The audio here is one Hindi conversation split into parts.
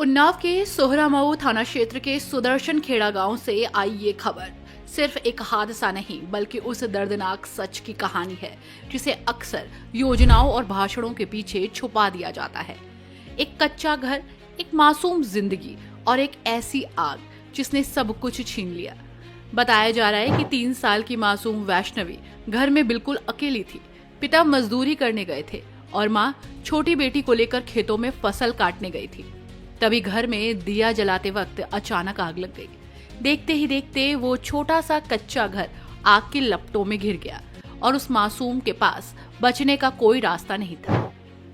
उन्नाव के सोहरामऊ थाना क्षेत्र के सुदर्शन खेड़ा गांव से आई ये खबर सिर्फ एक हादसा नहीं बल्कि उस दर्दनाक सच की कहानी है जिसे अक्सर योजनाओं और भाषणों के पीछे छुपा दिया जाता है। एक कच्चा घर, एक मासूम जिंदगी और एक ऐसी आग जिसने सब कुछ छीन लिया। बताया जा रहा है कि 3 साल की मासूम वैष्णवी घर में बिल्कुल अकेली थी। पिता मजदूरी करने गए थे और माँ छोटी बेटी को लेकर खेतों में फसल काटने गई थी। तभी घर में दिया जलाते वक्त अचानक आग लग गई। देखते ही देखते वो छोटा सा कच्चा घर आग की लपटों में घिर गया और उस मासूम के पास बचने का कोई रास्ता नहीं था।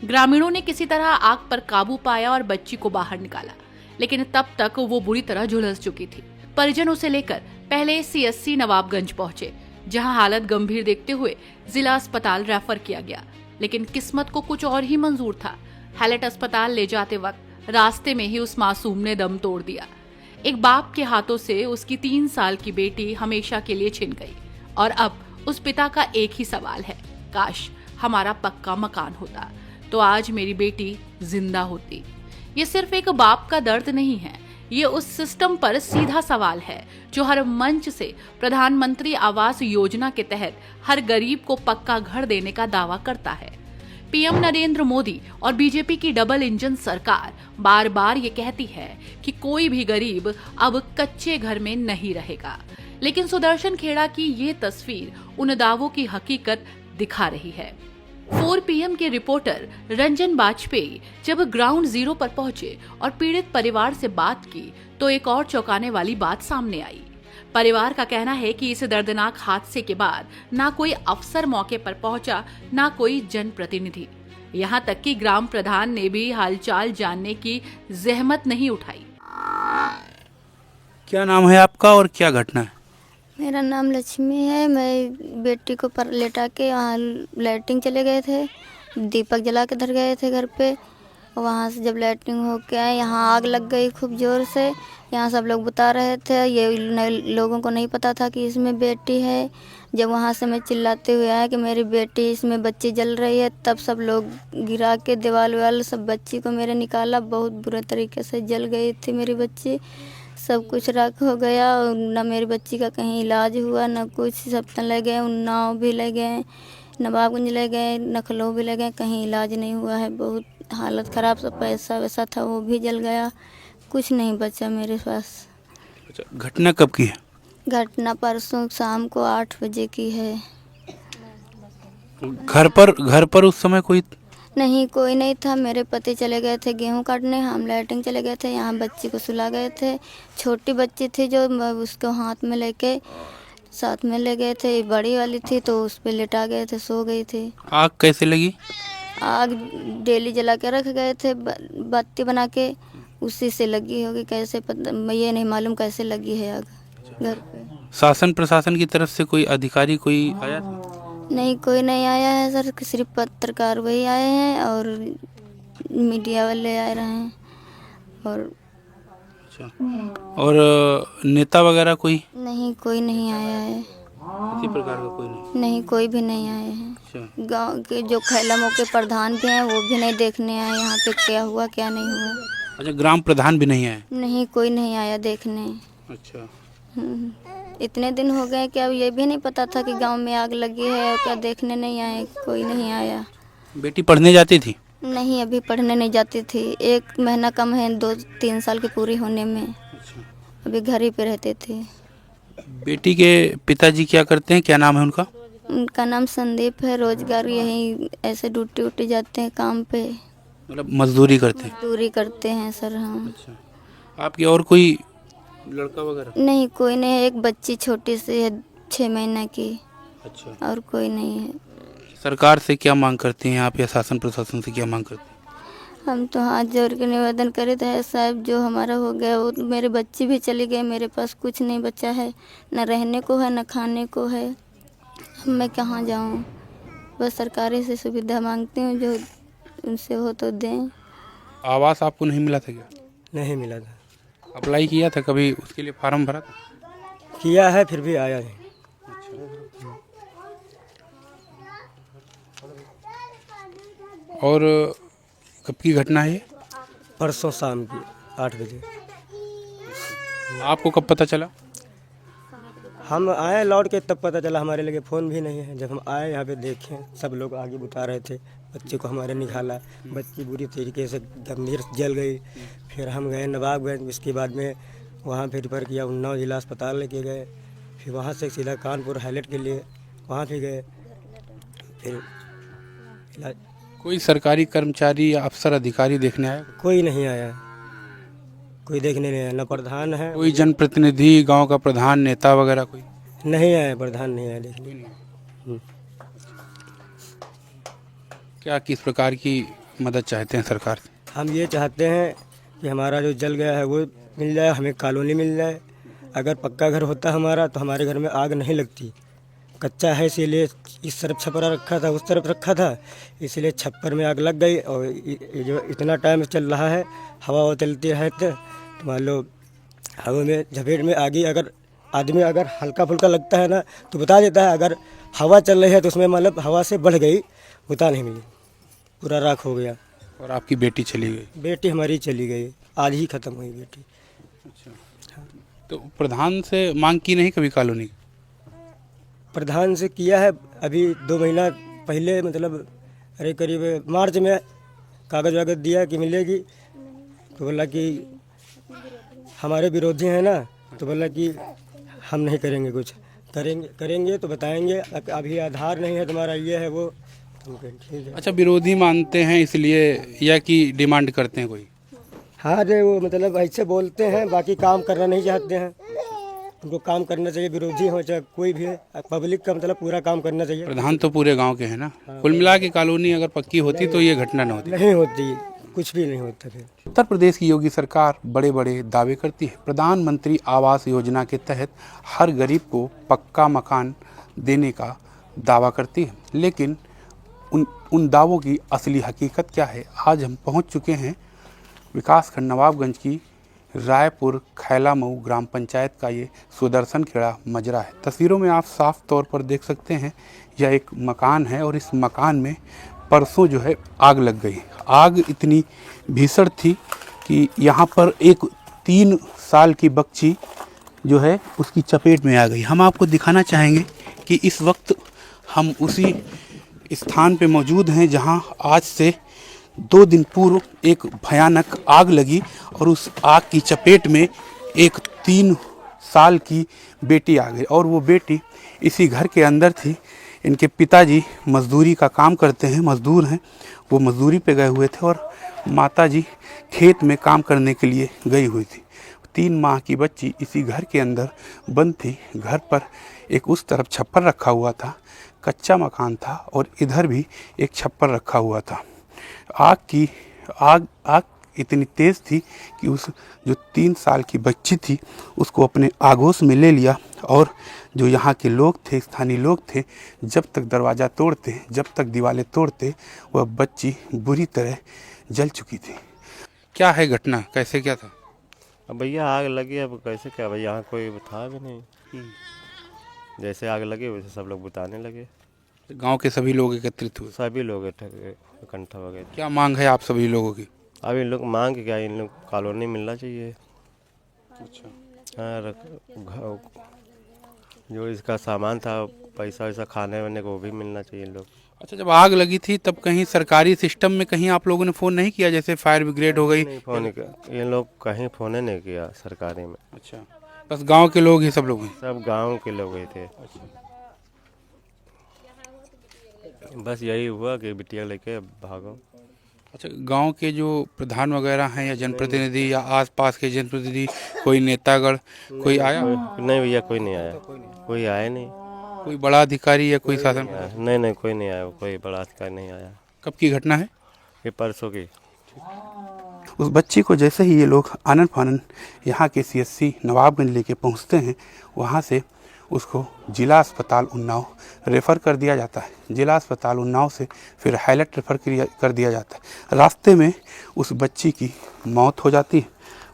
ग्रामीणों ने किसी तरह आग पर काबू पाया और बच्ची को बाहर निकाला, लेकिन तब तक वो बुरी तरह झुलस चुकी थी। परिजन उसे लेकर पहले सीएससी नवाबगंज पहुंचे, जहां हालत गंभीर देखते हुए जिला अस्पताल रेफर किया गया, लेकिन किस्मत को कुछ और ही मंजूर था। हैलेट अस्पताल ले जाते वक्त रास्ते में ही उस मासूम ने दम तोड़ दिया। एक बाप के हाथों से उसकी 3 साल की बेटी हमेशा के लिए छिन गई और अब उस पिता का एक ही सवाल है, काश हमारा पक्का मकान होता तो आज मेरी बेटी जिंदा होती। ये सिर्फ एक बाप का दर्द नहीं है, ये उस सिस्टम पर सीधा सवाल है जो हर मंच से प्रधानमंत्री आवास योजना के तहत हर गरीब को पक्का घर देने का दावा करता है। पीएम नरेंद्र मोदी और बीजेपी की डबल इंजन सरकार बार बार ये कहती है कि कोई भी गरीब अब कच्चे घर में नहीं रहेगा, लेकिन सुदर्शन खेड़ा की ये तस्वीर उन दावों की हकीकत दिखा रही है। 4 PM के रिपोर्टर रंजन बाजपेयी जब ग्राउंड जीरो पर पहुंचे और पीड़ित परिवार से बात की तो एक और चौंकाने वाली बात सामने आई। परिवार का कहना है कि इस दर्दनाक हादसे के बाद ना कोई अफसर मौके पर पहुंचा, ना कोई जनप्रतिनिधि, यहां तक कि ग्राम प्रधान ने भी हालचाल जानने की जहमत नहीं उठाई। क्या नाम है आपका और क्या घटना है? मेरा नाम लक्ष्मी है। मैं बेटी को पर लेटा के वहाँ लैट्रिन चले गए थे, दीपक जला के धर गए थे घर पे। वहाँ से जब लैट्रिन हो के आए, यहाँ आग लग गई खूब ज़ोर से। यहाँ सब लोग बता रहे थे, ये लोगों को नहीं पता था कि इसमें बेटी है। जब वहाँ से मैं चिल्लाते हुए आया कि मेरी बेटी, इसमें बच्ची जल रही है, तब सब लोग गिरा के दीवार वाल सब बच्ची को मेरे निकाला। बहुत बुरे तरीके से जल गई थी मेरी बच्ची, सब कुछ राख हो गया। न मेरी बच्ची का कहीं इलाज हुआ न कुछ। सब तन ले गए, उन्नाव भी ले गए, नवाबगंज ले गए, नखलो भी ले गए, कहीं इलाज नहीं हुआ है। बहुत हालत ख़राब, सब पैसा वैसा था वो भी जल गया, कुछ नहीं बचा मेरे पास। अच्छा, घटना कब की है? घटना परसों शाम को 8 बजे की है। घर पर उस समय कोई? नहीं, कोई नहीं था। मेरे पति चले गए थे गेहूं काटने, हम लैट्रिन चले गए थे। यहाँ बच्ची को सुला गए थे। छोटी बच्ची थी जो उसको हाथ में लेके साथ में ले गए थे। बड़ी वाली थी तो उस पर लेटा गए थे, सो गई थी। आग कैसे लगी? आग डेली जला के रख गए थे, बत्ती बना के, उसी से लगी होगी। कैसे पता, ये नहीं मालूम कैसे लगी है आग घर पे। शासन प्रशासन की तरफ से कोई अधिकारी कोई आया था? नहीं, कोई नहीं आया है सर, सिर्फ पत्रकार वही आए हैं और मीडिया वाले आए रहे हैं। और अच्छा, और नेता वगैरह कोई? नहीं, कोई नहीं आया है। किसी प्रकार का कोई नहीं? नहीं, कोई भी नहीं आए हैं। अच्छा, गांव के जो खैलमों के प्रधान भी हैं वो भी नहीं देखने आए यहाँ पे क्या हुआ क्या नहीं हुआ। अच्छा, ग्राम प्रधान भी नहीं आए? नहीं, कोई नहीं आया देखने। अच्छा, इतने दिन हो गए कि अब ये भी नहीं पता था कि गांव में आग लगी है, क्या देखने नहीं आए, कोई नहीं आया। बेटी पढ़ने जाती थी? नहीं, अभी पढ़ने नहीं जाती थी। 1 महीना कम है 2-3 साल की पूरी होने में। अच्छा, अभी घर ही पे रहते थे। बेटी के पिताजी क्या करते हैं, क्या नाम है उनका? उनका नाम संदीप है। रोजगार यहीं ऐसे ड्यूटी उटी जाते हैं काम पे, मतलब मजदूरी करते हैं? मजदूरी करते हैं सर। हाँ। अच्छा, आपकी और कोई लड़का वगैरह? नहीं, कोई नहीं है। एक बच्ची छोटी सी है 6 महीने की, अच्छा, और कोई नहीं है। सरकार से क्या मांग करते हैं आप या शासन प्रशासन से क्या मांग करते हैं? हम तो हाथ जोड़ के निवेदन करे थे साहब, जो हमारा हो गया वो, मेरे बच्ची भी चली गई, मेरे पास कुछ नहीं बचा है, न रहने को है न खाने को है। अब मैं कहाँ जाऊँ? बस सरकारी से सुविधा मांगती हूँ, जो उनसे हो तो दें। आवास आपको नहीं मिला था क्या? नहीं मिला था। अप्लाई किया था कभी, उसके लिए फार्म भरा था? किया है, फिर भी आया नहीं। और कब की घटना है ये? परसों शाम की 8 बजे। आपको कब पता चला? हम आए लौट के तब पता चला, हमारे लगे फ़ोन भी नहीं है। जब हम आए यहाँ पे देखें सब लोग आगे बुता रहे थे, बच्चे को हमारे निकाला, बच्ची बुरी तरीके से गंभीर जल गई। फिर हम गए नवाबगंज, इसके बाद में वहाँ फिर रिफर किया, उन्नाव जिला अस्पताल लेके गए। फिर वहाँ से सीधा कानपुर हाईलाइट के लिए वहाँ भी गए। फिर इलाज कोई सरकारी कर्मचारी या अफसर अधिकारी देखने आया? कोई नहीं आया, कोई देखने नहीं आया। न प्रधान है, कोई जनप्रतिनिधि, गांव का प्रधान, नेता वगैरह कोई? नहीं आया, प्रधान नहीं आया देखने। क्या किस प्रकार की मदद चाहते हैं सरकार से? हम ये चाहते हैं कि हमारा जो जल गया है वो मिल जाए, हमें कॉलोनी मिल जाए। अगर पक्का घर होता हमारा तो हमारे घर में आग नहीं लगती। कच्चा है इसीलिए इस तरफ छपरा रखा था, उस तरफ रखा था, इसलिए छप्पर में आग लग गई। और ये जो इतना टाइम चल रहा है, हवा चलती है तो मान लो हवा में झपेट में आगे अगर आदमी अगर हल्का फुल्का लगता है ना तो बता देता है। अगर हवा चल रही है तो उसमें मतलब हवा से बढ़ गई, बता नहीं मिली, पूरा राख हो गया। और आपकी बेटी चली गई? बेटी हमारी चली गई, आज ही ख़त्म हुई बेटी। अच्छा, तो प्रधान से मांग की नहीं कभी कॉलोनी की? प्रधान से किया है, अभी 2 महीना पहले मतलब अरे करीब मार्च में कागज़ वागज दिया कि मिलेगी, तो बोला कि हमारे विरोधी हैं ना, तो बोला कि हम नहीं करेंगे, कुछ करेंगे तो बताएंगे। अभी आधार नहीं है तुम्हारा, ये है वो, तो ठीक है। अच्छा, विरोधी मानते हैं इसलिए या कि डिमांड करते हैं कोई? हाँ रे, वो मतलब ऐसे बोलते हैं, बाकी काम करना नहीं चाहते हैं। उनको काम करना चाहिए, विरोधी हो चाहे कोई भी है, पब्लिक का मतलब पूरा काम करना चाहिए। प्रधान तो पूरे गांव के हैं ना। कुल मिला के कॉलोनी अगर पक्की होती तो ये घटना न होती। नहीं होती, कुछ भी नहीं होता। फिर उत्तर प्रदेश की योगी सरकार बड़े बड़े दावे करती है। प्रधानमंत्री आवास योजना के तहत हर गरीब को पक्का मकान देने का दावा करती है, लेकिन उन दावों की असली हकीकत क्या है? आज हम पहुंच चुके हैं विकासखंड नवाबगंज की रायपुर खैलामऊ ग्राम पंचायत का ये सुदर्शन खेड़ा मजरा है। तस्वीरों में आप साफ तौर पर देख सकते हैं, यह एक मकान है और इस मकान में परसों जो है आग लग गई। आग इतनी भीषण थी कि यहाँ पर एक 3 साल की बच्ची जो है उसकी चपेट में आ गई। हम आपको दिखाना चाहेंगे कि इस वक्त हम उसी स्थान पे मौजूद हैं जहां आज से 2 दिन पूर्व एक भयानक आग लगी और उस आग की चपेट में एक 3 साल की बेटी आ गई और वो बेटी इसी घर के अंदर थी। इनके पिताजी मजदूरी का काम करते हैं, मजदूर हैं, वो मजदूरी पे गए हुए थे और माताजी खेत में काम करने के लिए गई हुई थी। 3 माह की बच्ची इसी घर के अंदर बंद थी। घर पर एक उस तरफ छप्पर रखा हुआ था, कच्चा मकान था और इधर भी एक छप्पर रखा हुआ था। आग इतनी तेज़ थी कि उस जो 3 साल की बच्ची थी उसको अपने आगोश में ले लिया और जो यहाँ के लोग थे, स्थानीय लोग थे, जब तक दरवाज़ा तोड़ते, जब तक दीवारें तोड़ते, वह बच्ची बुरी तरह जल चुकी थी। क्या है घटना, कैसे क्या था? अब भैया आग लगी, अब कैसे क्या भैया, यहाँ कोई था भी नहीं। जैसे आग लगी वैसे सब लोग बुताने लगे। गांव के सभी लोग एकत्रित हुए? सभी लोग इकट्ठा हो गए। क्या मांग है आप सभी लोगों की? अब इन लोग मांग क्या, इन लोग कॉलोनी मिलना चाहिए। अच्छा, हाँ, जो इसका सामान था, पैसा वैसा खाने वाने को, वो भी मिलना चाहिए इन लोग। अच्छा, जब आग लगी थी तब कहीं सरकारी सिस्टम में कहीं आप लोगों ने फ़ोन नहीं किया, जैसे फायर ब्रिगेड हो गई? नहीं फ़ोन किया, ये लोग कहीं फ़ोन नहीं किया सरकारी में। अच्छा, बस गांव के लोग ही सब लोग हैं? सब गांव के लोग ही थे। बस यही हुआ कि बिटिया लेके भागो। अच्छा, गांव के जो प्रधान वगैरह हैं या जनप्रतिनिधि या आसपास के जनप्रतिनिधि, कोई नेतागढ़ कोई आया? नहीं भैया, कोई नहीं आया, कोई आया नहीं। कोई बड़ा अधिकारी या कोई शासन? नहीं, कोई नहीं आया, कोई बड़ा अधिकारी नहीं आया। कब की घटना है? ये परसों की। उस बच्ची को जैसे ही ये लोग आनन फानन यहाँ के CSC नवाबगंज लेके पहुँचते हैं, वहाँ से उसको जिला अस्पताल उन्नाव रेफ़र कर दिया जाता है। जिला अस्पताल उन्नाव से फिर हाईलाइट रेफ़र कर दिया जाता है। रास्ते में उस बच्ची की मौत हो जाती है।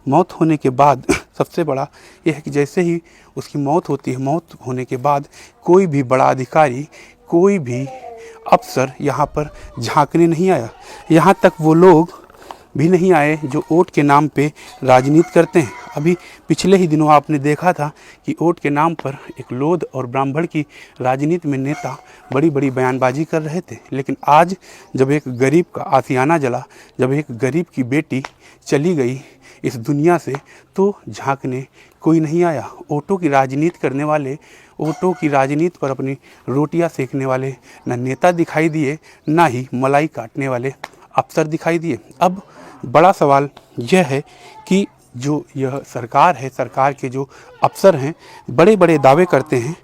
मौत होने के बाद सबसे बड़ा यह है कि जैसे ही उसकी मौत होती है, मौत होने के बाद कोई भी बड़ा अधिकारी, कोई भी अफसर यहाँ पर झांकने नहीं आया। यहाँ तक वो लोग भी नहीं आए जो वोट के नाम पे राजनीति करते हैं। अभी पिछले ही दिनों आपने देखा था कि वोट के नाम पर एक लोध और ब्राह्मण की राजनीति में नेता बड़ी बड़ी बयानबाजी कर रहे थे, लेकिन आज जब एक गरीब का आशियाना जला, जब एक गरीब की बेटी चली गई इस दुनिया से, तो झांकने कोई नहीं आया। वोटों की राजनीति करने वाले, वोटों की राजनीति पर अपनी रोटियां सेकने वाले न नेता दिखाई दिए, ना ही मलाई काटने वाले अफसर दिखाई दिए। अब बड़ा सवाल यह है कि जो यह सरकार है, सरकार के जो अफसर हैं, बड़े बड़े दावे करते हैं।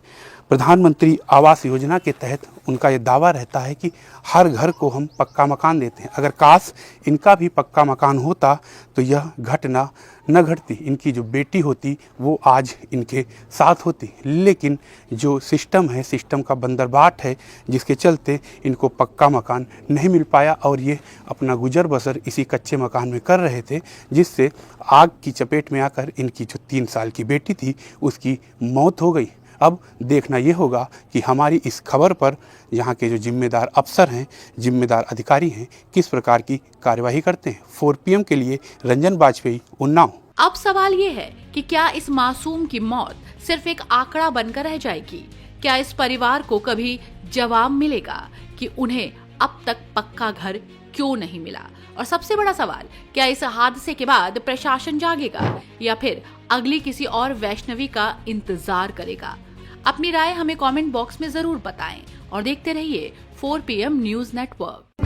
प्रधानमंत्री आवास योजना के तहत उनका ये दावा रहता है कि हर घर को हम पक्का मकान देते हैं। अगर काश इनका भी पक्का मकान होता तो यह घटना न घटती, इनकी जो बेटी होती वो आज इनके साथ होती। लेकिन जो सिस्टम है, सिस्टम का बंदरबाट है, जिसके चलते इनको पक्का मकान नहीं मिल पाया और ये अपना गुजर बसर इसी कच्चे मकान में कर रहे थे, जिससे आग की चपेट में आकर इनकी जो 3 साल की बेटी थी उसकी मौत हो गई। अब देखना ये होगा कि हमारी इस खबर पर यहाँ के जो जिम्मेदार अफसर हैं, जिम्मेदार अधिकारी हैं, किस प्रकार की कार्यवाही करते हैं। 4 PM के लिए रंजन बाजपेयी, उन्नाव। अब सवाल ये है कि क्या इस मासूम की मौत सिर्फ एक आंकड़ा बनकर रह जाएगी? क्या इस परिवार को कभी जवाब मिलेगा कि उन्हें अब तक पक्का घर क्यों नहीं मिला? और सबसे बड़ा सवाल, क्या इस हादसे के बाद प्रशासन जागेगा या फिर अगली किसी और वैष्णवी का इंतजार करेगा? अपनी राय हमें कमेंट बॉक्स में जरूर बताएं और देखते रहिए 4 PM न्यूज नेटवर्क।